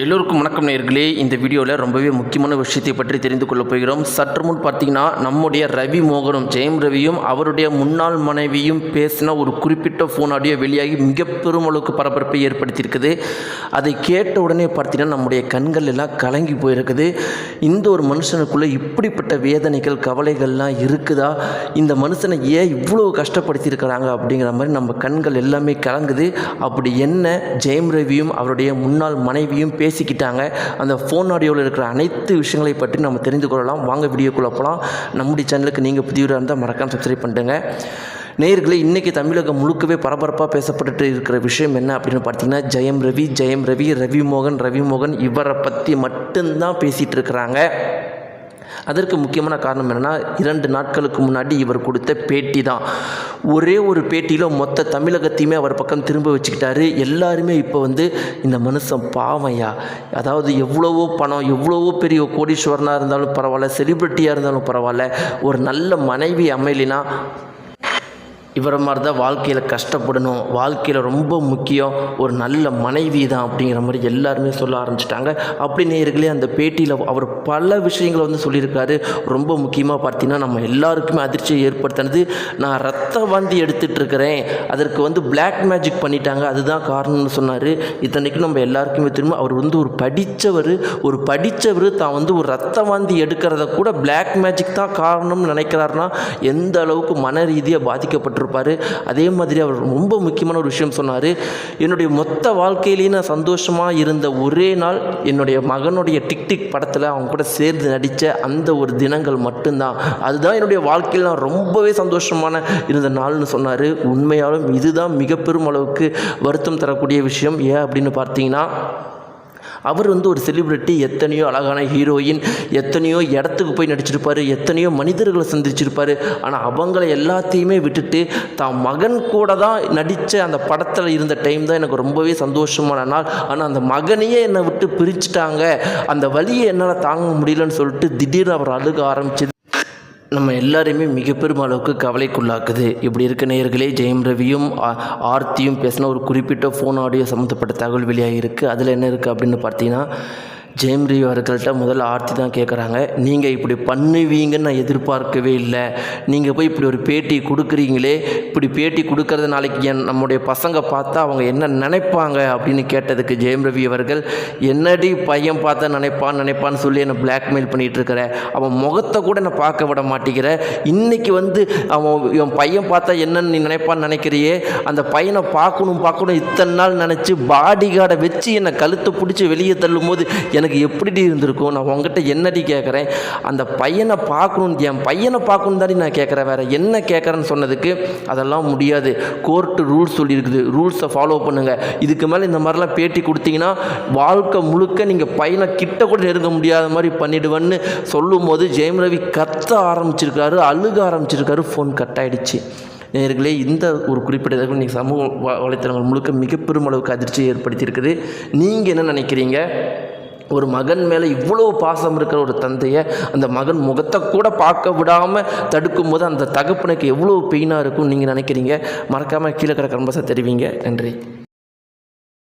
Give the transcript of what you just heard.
எல்லோருக்கும் வணக்கம் நேயர்களே. இந்த வீடியோவில் ரொம்பவே முக்கியமான விஷயத்தை பற்றி தெரிந்து கொள்ளப் போகிறோம். சற்று முன் பார்த்தீங்கன்னா நம்முடைய ரவி மோகனும் ஜெயம் ரவியும் அவருடைய முன்னாள் மனைவியும் பேசின ஒரு குறிப்பிட்ட ஃபோன் ஆடியோ வெளியாகி மிக பெரும் அளவுக்கு பரபரப்பை ஏற்படுத்தியிருக்குது. அதை கேட்ட உடனே பார்த்தீங்கன்னா நம்முடைய கண்கள் எல்லாம் கலங்கி போயிருக்குது. இந்த ஒரு மனுஷனுக்குள்ளே இப்படிப்பட்ட வேதனைகள் கவலைகள்லாம் இருக்குதா, இந்த மனுஷனை ஏன் இவ்வளோ கஷ்டப்படுத்தியிருக்கிறாங்க அப்படிங்கிற மாதிரி நம்ம கண்கள் எல்லாமே கலங்குது. அப்படி என்ன ஜெயம் ரவியும் அவருடைய முன்னாள் மனைவியும் பேசிக்கிட்டாங்க, அந்த ஃபோன் ஆடியோவில் இருக்கிற அனைத்து விஷயங்களை பற்றி நம்ம தெரிந்து கொள்ளலாம். வாங்க வீடியோக்குள்ளே போகலாம். நம்முடைய சேனலுக்கு நீங்கள் புதியவராக இருந்தால் மறக்காமல் சப்ஸ்கிரைப் பண்ணிட்டுங்க. நேயர்களே, இன்றைக்கி தமிழகம் முழுக்கவே பரபரப்பாக பேசப்பட்டு இருக்கிற விஷயம் என்ன அப்படின்னு பார்த்தீங்கன்னா ஜெயம் ரவி ரவி மோகன் இவரை பற்றி மட்டும்தான் பேசிகிட்டு இருக்கிறாங்க. அதற்கு முக்கியமான காரணம் என்னென்னா, 2 நாட்களுக்கு முன்னாடி இவர் கொடுத்த பேட்டி தான். ஒரே ஒரு பேட்டியில் மொத்த தமிழகத்தையுமே அவர் பக்கம் திரும்ப வச்சுக்கிட்டாரு. எல்லாருமே இப்போ இந்த மனுஷன் பாவையா, அதாவது எவ்வளவோ பணம், எவ்வளவோ பெரிய கோடீஸ்வரனாக இருந்தாலும் பரவாயில்ல, செலிப்ரிட்டியாக இருந்தாலும் பரவாயில்ல, ஒரு நல்ல மனைவி அமையலினா இவரை மாதிரி தான் வாழ்க்கையில் கஷ்டப்படணும், வாழ்க்கையில் ரொம்ப முக்கியம் ஒரு நல்ல மனைவி தான் அப்படிங்கிற மாதிரி எல்லாருமே சொல்ல ஆரம்பிச்சிட்டாங்க. அப்படி நேயர்களே, அந்த பேட்டியில் அவர் பல விஷயங்களை சொல்லியிருக்காரு. ரொம்ப முக்கியமாக பார்த்தீங்கன்னா நம்ம எல்லாருக்குமே அதிர்ச்சியை ஏற்படுத்தினது, நான் ரத்த வாந்தி எடுத்துகிட்டு இருக்கிறேன், அதற்கு பிளாக் மேஜிக் பண்ணிட்டாங்க, அதுதான் காரணம்னு சொன்னார். இத்தனைக்கும் நம்ம எல்லாருக்குமே திரும்ப அவர் ஒரு படித்தவர் தான் ஒரு ரத்த வாந்தி எடுக்கிறத கூட பிளாக் மேஜிக் தான் காரணம்னு நினைக்கிறாருன்னா எந்த அளவுக்கு மன ரீதியாக பாதிக்கப்பட்டு இருப்பார். அதே மாதிரி அவர் ரொம்ப முக்கியமான ஒரு விஷயம் சொன்னார். என்னுடைய மொத்த வாழ்க்கையிலேயே நான் சந்தோஷமாக இருந்த ஒரே நாள் என்னுடைய மகனுடைய டிக் படத்தில் அவங்க கூட சேர்ந்து நடித்த அந்த ஒரு தினங்கள் மட்டும்தான், அதுதான் என்னுடைய வாழ்க்கையில் நான் ரொம்பவே சந்தோஷமான இருந்த நாள்னு சொன்னார். உண்மையாலும் இதுதான் மிக பெரும் அளவுக்கு வருத்தம் தரக்கூடிய விஷயம். ஏன் அப்படின்னு பார்த்தீங்கன்னா, அவர் ஒரு செலிப்ரிட்டி, எத்தனையோ அழகான ஹீரோயின், எத்தனையோ இடத்துக்கு போய் நடிச்சிருப்பார், எத்தனையோ மனிதர்களை சந்திச்சிருப்பார். ஆனால் அவங்கள எல்லாத்தையுமே விட்டுட்டு தான் மகன் கூட தான் நடித்த அந்த படத்தில் இருந்த டைம் தான் எனக்கு ரொம்பவே சந்தோஷமான நாள். ஆனால் அந்த மகனையே என்னை விட்டு பிரிச்சுட்டாங்க, அந்த வலியை என்னால் தாங்க முடியலன்னு சொல்லிட்டு திடீர்னு அவர் அழுக ஆரம்பிச்சது நம்ம எல்லாரையுமே மிக பெரும் அளவுக்கு கவலைக்குள்ளாக்குது. இப்படி இருக்க நேயர்களே, ஜெயம் ரவியும் ஆர்த்தியும் பேசின ஒரு குறிப்பிட்ட ஃபோன் ஆடியோ சம்மந்தப்பட்ட தகவல் வெளியாக இருக்குது. அதில் என்ன இருக்குது அப்படின்னு பார்த்தீங்கன்னா, ஜெயம் ரவி அவர்கள்ட்ட முதல்ல ஆர்த்தி தான் கேட்குறாங்க, நீங்கள் இப்படி பண்ணுவீங்கன்னு நான் எதிர்பார்க்கவே இல்லை, நீங்கள் போய் இப்படி ஒரு பேட்டி கொடுக்குறீங்களே, இப்படி பேட்டி கொடுக்கறது நாளைக்கு நம்முடைய பசங்க பார்த்தா அவங்க என்ன நினைப்பாங்க அப்படின்னு கேட்டதுக்கு ஜெயம் ரவி அவர்கள், என்னடி பையன் பார்த்தா நினைப்பான்னு சொல்லி என்னை பிளாக்மெயில் பண்ணிகிட்டு இருக்கிற, அவன் முகத்தை கூட என்னை பார்க்க விட மாட்டேங்கிற, இன்றைக்கி அவன் பையன் பார்த்தா என்னன்னு நீ நினைப்பான்னு நினைக்கிறியே, அந்த பையனை பார்க்கணும் இத்தனை நாள் நினச்சி பாடி கார்டை வச்சு என்னை கழுத்தை பிடிச்சி வெளியே தள்ளும் போது எனக்கு எப்படி இருந்திருக்கும், நான் உங்ககிட்ட என்னடி கேட்குறேன், அந்த பையனை பார்க்கணும், என் பையனை பார்க்கணும் தாடி நான் கேட்குறேன், வேறு என்ன கேட்குறேன்னு சொன்னதுக்கு அதெல்லாம் முடியாது, கோர்ட்டு ரூல்ஸ் சொல்லியிருக்குது, ரூல்ஸை ஃபாலோ பண்ணுங்கள், இதுக்கு மேலே இந்த மாதிரிலாம் பேட்டி கொடுத்தீங்கன்னா வாழ்க்கை முழுக்க நீங்கள் பையனை கிட்ட கூட நெருங்க முடியாத மாதிரி பண்ணிடுவேன்னு சொல்லும் போது ஜெயம் ரவி கத்த ஆரம்பிச்சிருக்காரு, அழுக ஆரம்பிச்சிருக்காரு. ஃபோன் கட் ஆகிடுச்சு. நேயர்களே, இந்த ஒரு குறிப்பிட்ட தகவல் இன்றைக்கி சமூக வலைத்தளங்கள் முழுக்க மிக பெரும் அளவுக்கு அதிர்ச்சியை ஏற்படுத்தியிருக்குது. நீங்கள் என்ன நினைக்கிறீங்க? ஒரு மகன் மேலே இவ்வளோ பாசம் இருக்கிற ஒரு தந்தையை அந்த மகன் முகத்தை கூட பார்க்க விடாமல் தடுக்கும் போது அந்த தகப்பனுக்கு எவ்வளோ பெயினாக இருக்கும் நீங்கள் நினைக்கிறீங்க? மறக்காமல் கீழே கிடக்கிற தெரிவிங்க. நன்றி.